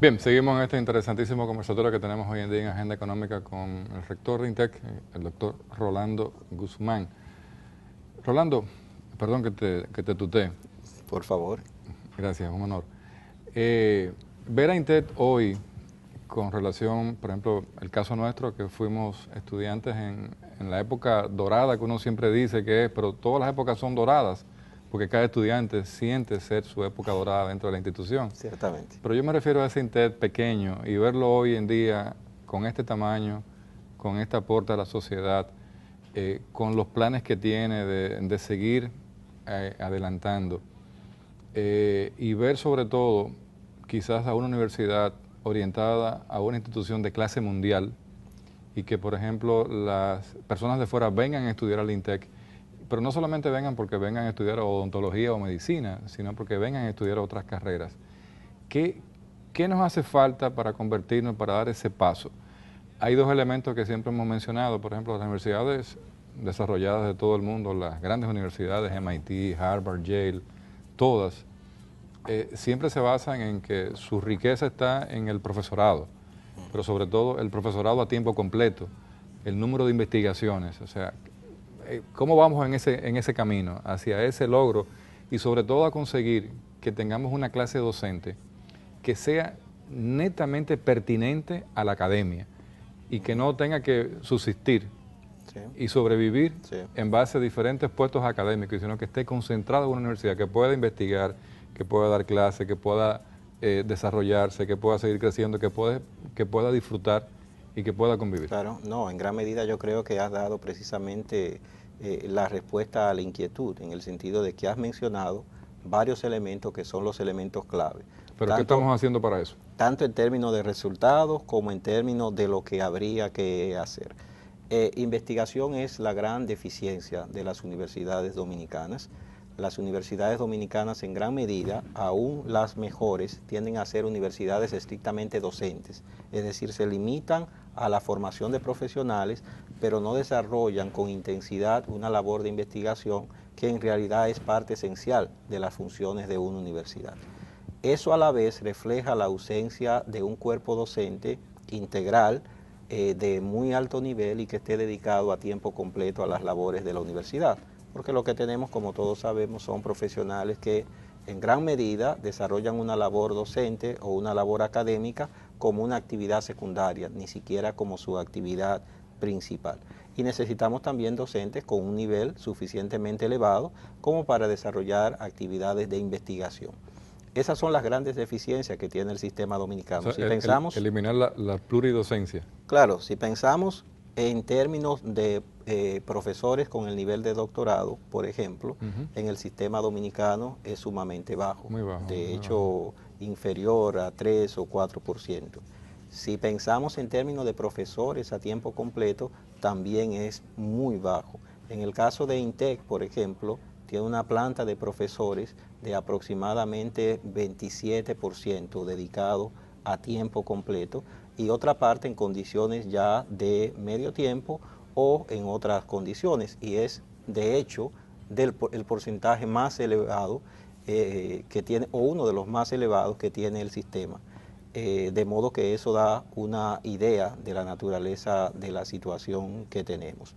Bien, seguimos en este interesantísimo conversatorio que tenemos hoy en día en Agenda Económica con el rector de INTEC, el doctor Rolando Guzmán. Rolando, perdón que te tutee. Por favor. Gracias, un honor. Ver a INTEC hoy con relación, por ejemplo, el caso nuestro, que fuimos estudiantes en la época dorada que uno siempre dice que es, pero todas las épocas son doradas, porque cada estudiante siente ser su época dorada dentro de la institución. Ciertamente. Pero yo me refiero a ese INTEC pequeño y verlo hoy en día con este tamaño, con este aporte a la sociedad, con los planes que tiene de seguir adelantando y ver sobre todo quizás a una universidad orientada a una institución de clase mundial y que, por ejemplo, las personas de fuera vengan a estudiar al INTEC, pero no solamente vengan porque vengan a estudiar odontología o medicina, sino porque vengan a estudiar otras carreras. ¿Qué nos hace falta para convertirnos, para dar ese paso? Hay dos elementos que siempre hemos mencionado, por ejemplo, las universidades desarrolladas de todo el mundo, las grandes universidades, MIT, Harvard, Yale, todas, siempre se basan en que su riqueza está en el profesorado, pero sobre todo el profesorado a tiempo completo, el número de investigaciones, o sea, cómo vamos en ese camino, hacia ese logro y sobre todo a conseguir que tengamos una clase docente que sea netamente pertinente a la academia y que no tenga que subsistir y sobrevivir en base a diferentes puestos académicos, sino que esté concentrado en una universidad que pueda investigar, que pueda dar clases, que pueda desarrollarse, que pueda seguir creciendo, que pueda disfrutar y que pueda convivir. Claro, no, en gran medida yo creo que has dado precisamente la respuesta a la inquietud, en el sentido de que has mencionado varios elementos que son los elementos clave. ¿Pero qué estamos haciendo para eso? Tanto en términos de resultados como en términos de lo que habría que hacer. Investigación es la gran deficiencia de las universidades dominicanas. Las universidades dominicanas en gran medida, aún las mejores, tienden a ser universidades estrictamente docentes, es decir, se limitan a la formación de profesionales, pero no desarrollan con intensidad una labor de investigación que en realidad es parte esencial de las funciones de una universidad. Eso a la vez refleja la ausencia de un cuerpo docente integral de muy alto nivel y que esté dedicado a tiempo completo a las labores de la universidad. Porque lo que tenemos, como todos sabemos, son profesionales que en gran medida desarrollan una labor docente o una labor académica como una actividad secundaria, ni siquiera como su actividad principal. Y necesitamos también docentes con un nivel suficientemente elevado como para desarrollar actividades de investigación. Esas son las grandes deficiencias que tiene el sistema dominicano. O sea, eliminar la pluridocencia. Claro, si pensamos en términos de profesores con el nivel de doctorado, por ejemplo, en el sistema dominicano es sumamente bajo. Muy bajo. De hecho, inferior a 3 o 4%. Si pensamos en términos de profesores a tiempo completo, también es muy bajo. En el caso de INTEC, por ejemplo, tiene una planta de profesores de aproximadamente 27% dedicado a tiempo completo y otra parte en condiciones ya de medio tiempo o en otras condiciones, y es de hecho el porcentaje más elevado que tiene, o uno de los más elevados que tiene el sistema. De modo que eso da una idea de la naturaleza de la situación que tenemos.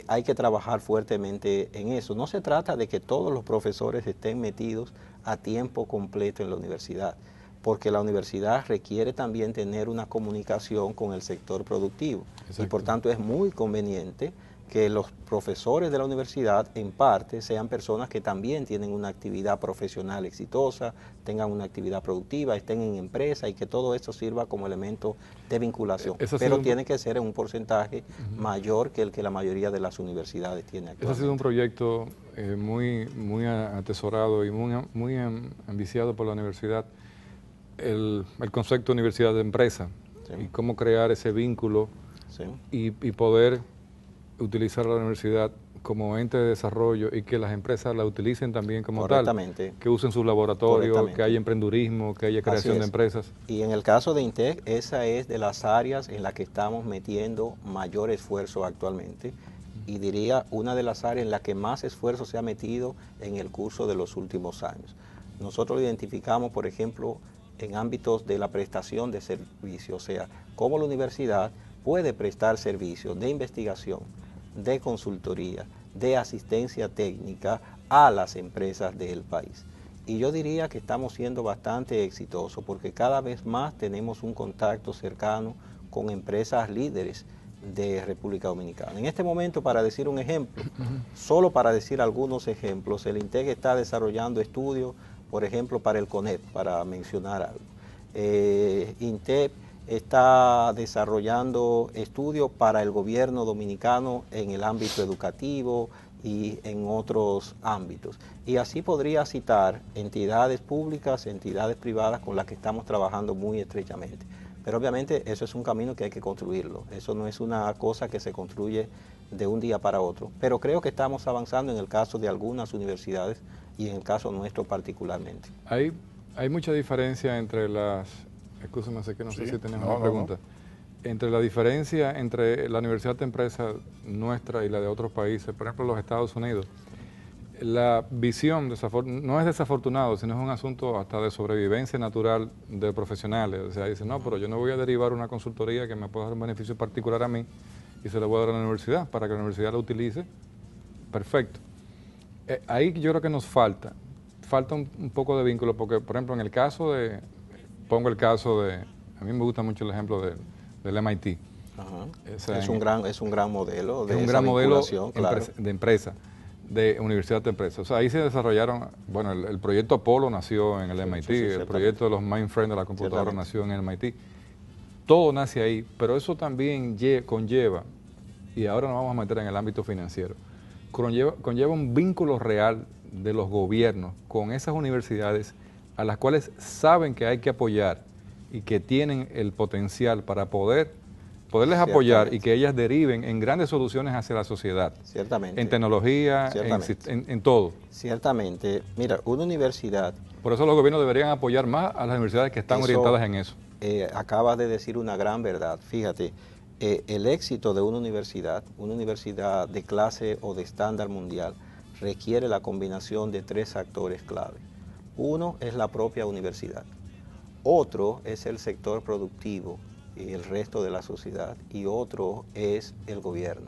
Hay que trabajar fuertemente en eso. No se trata de que todos los profesores estén metidos a tiempo completo en la universidad, porque la universidad requiere también tener una comunicación con el sector productivo. Exacto. Y por tanto es muy conveniente que los profesores de la universidad en parte sean personas que también tienen una actividad profesional exitosa, tengan una actividad productiva, estén en empresa y que todo esto sirva como elemento de vinculación. Pero tiene que ser en un porcentaje mayor que el que la mayoría de las universidades tiene actualmente. Ese ha sido un proyecto muy atesorado y muy ambiciado por la universidad. El concepto de universidad de empresa, sí, y cómo crear ese vínculo, sí, y poder utilizar la universidad como ente de desarrollo y que las empresas la utilicen también como tal, que usen sus laboratorios, que haya emprendurismo, que haya creación de empresas. Y en el caso de INTEC, esa es de las áreas en las que estamos metiendo mayor esfuerzo actualmente, y diría una de las áreas en las que más esfuerzo se ha metido en el curso de los últimos años. Nosotros identificamos, por ejemplo, en ámbitos de la prestación de servicios, o sea, cómo la universidad puede prestar servicios de investigación, de consultoría, de asistencia técnica a las empresas del país. Y yo diría que estamos siendo bastante exitosos porque cada vez más tenemos un contacto cercano con empresas líderes de República Dominicana. En este momento, para decir un ejemplo, solo para decir algunos ejemplos, el INTEC está desarrollando estudios, por ejemplo, para el CONEP, para mencionar algo. INTEC está desarrollando estudios para el gobierno dominicano en el ámbito educativo y en otros ámbitos. Y así podría citar entidades públicas, entidades privadas con las que estamos trabajando muy estrechamente. Pero obviamente eso es un camino que hay que construirlo. Eso no es una cosa que se construye de un día para otro. Pero creo que estamos avanzando en el caso de algunas universidades y en el caso nuestro particularmente. Hay mucha diferencia entre las... Escúchame, sé que no sé si tenemos una pregunta. Entre la diferencia entre la Universidad de Empresa nuestra y la de otros países, por ejemplo los Estados Unidos, la visión no es desafortunado, sino es un asunto hasta de sobrevivencia natural de profesionales. O sea, dicen, no, pero yo no voy a derivar una consultoría que me pueda dar un beneficio particular a mí y se la voy a dar a la universidad para que la universidad la utilice. Perfecto. Ahí yo creo que nos falta un poco de vínculo, porque, por ejemplo, en el caso de, pongo el caso de, a mí me gusta mucho el ejemplo del MIT. Ajá. Es un gran modelo de claro, de empresa, de universidad de empresa. O sea, ahí se desarrollaron, bueno, el proyecto Apolo nació en el MIT, el proyecto de los mainframe de la computadora nació en el MIT. Todo nace ahí, pero eso también conlleva, y ahora nos vamos a meter en el ámbito financiero, conlleva un vínculo real de los gobiernos con esas universidades a las cuales saben que hay que apoyar y que tienen el potencial para poderles apoyar y que ellas deriven en grandes soluciones hacia la sociedad. Ciertamente. En tecnología, en todo. Ciertamente. Mira, una universidad... Por eso los gobiernos deberían apoyar más a las universidades que están orientadas en eso. Acabas de decir una gran verdad. Fíjate, el éxito de una universidad de clase o de estándar mundial, requiere la combinación de tres actores clave. Uno es la propia universidad. Otro es el sector productivo y el resto de la sociedad, y otro es el gobierno.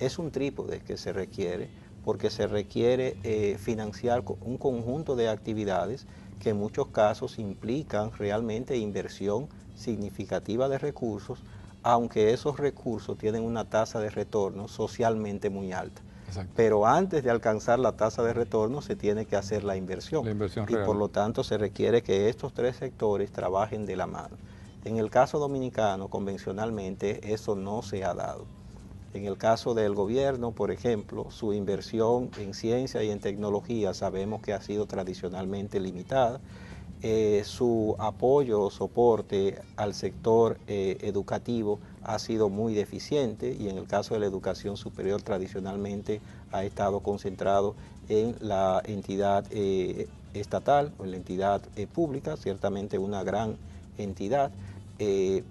Es un trípode que se requiere, porque se requiere financiar un conjunto de actividades que en muchos casos implican realmente inversión significativa de recursos, aunque esos recursos tienen una tasa de retorno socialmente muy alta. Exacto. Pero antes de alcanzar la tasa de retorno se tiene que hacer la inversión. Y real. Por lo tanto se requiere que estos tres sectores trabajen de la mano. En el caso dominicano, convencionalmente, eso no se ha dado. En el caso del gobierno, por ejemplo, su inversión en ciencia y en tecnología sabemos que ha sido tradicionalmente limitada. Su apoyo o soporte al sector educativo ha sido muy deficiente, y en el caso de la educación superior tradicionalmente ha estado concentrado en la entidad estatal o en la entidad pública, ciertamente una gran entidad,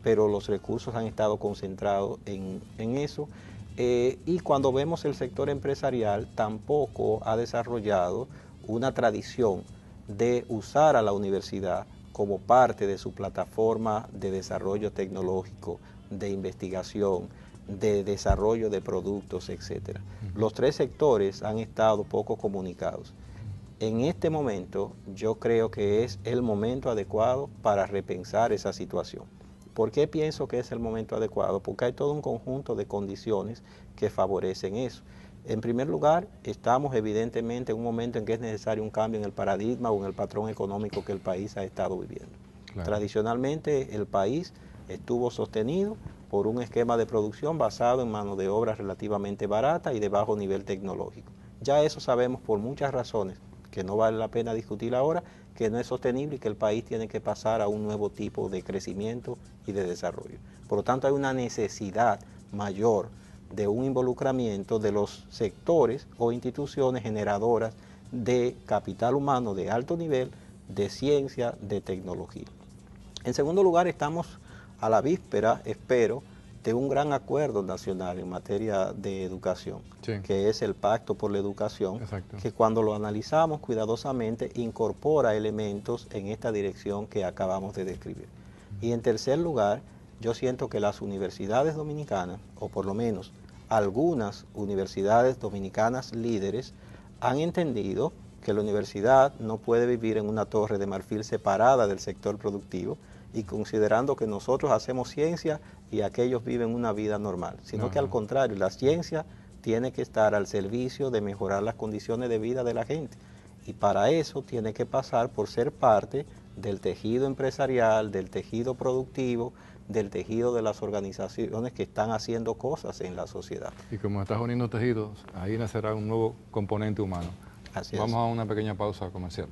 pero los recursos han estado concentrados en eso. Y cuando vemos el sector empresarial, tampoco ha desarrollado una tradición de usar a la universidad como parte de su plataforma de desarrollo tecnológico, de investigación, de desarrollo de productos, etc. Los tres sectores han estado poco comunicados. En este momento yo creo que es el momento adecuado para repensar esa situación. ¿Por qué pienso que es el momento adecuado? Porque hay todo un conjunto de condiciones que favorecen eso. En primer lugar, estamos evidentemente en un momento en que es necesario un cambio en el paradigma o en el patrón económico que el país ha estado viviendo. Claro. Tradicionalmente el país estuvo sostenido por un esquema de producción basado en mano de obra relativamente barata y de bajo nivel tecnológico. Ya eso sabemos por muchas razones, que no vale la pena discutir ahora, que no es sostenible y que el país tiene que pasar a un nuevo tipo de crecimiento y de desarrollo. Por lo tanto, hay una necesidad mayor de un involucramiento de los sectores o instituciones generadoras de capital humano de alto nivel, de ciencia, de tecnología. En segundo lugar, estamos a la víspera, espero, de un gran acuerdo nacional en materia de educación, Sí. que es el Pacto por la Educación, Exacto. que cuando lo analizamos cuidadosamente incorpora elementos en esta dirección que acabamos de describir. Y en tercer lugar, yo siento que las universidades dominicanas, o por lo menos algunas universidades dominicanas líderes, han entendido que la universidad no puede vivir en una torre de marfil separada del sector productivo y considerando que nosotros hacemos ciencia y aquellos viven una vida normal, sino que al contrario, la ciencia tiene que estar al servicio de mejorar las condiciones de vida de la gente y para eso tiene que pasar por ser parte del tejido empresarial, del tejido productivo, del tejido de las organizaciones que están haciendo cosas en la sociedad. Y como estás uniendo tejidos, ahí nacerá un nuevo componente humano. Así es. Vamos a una pequeña pausa comercial.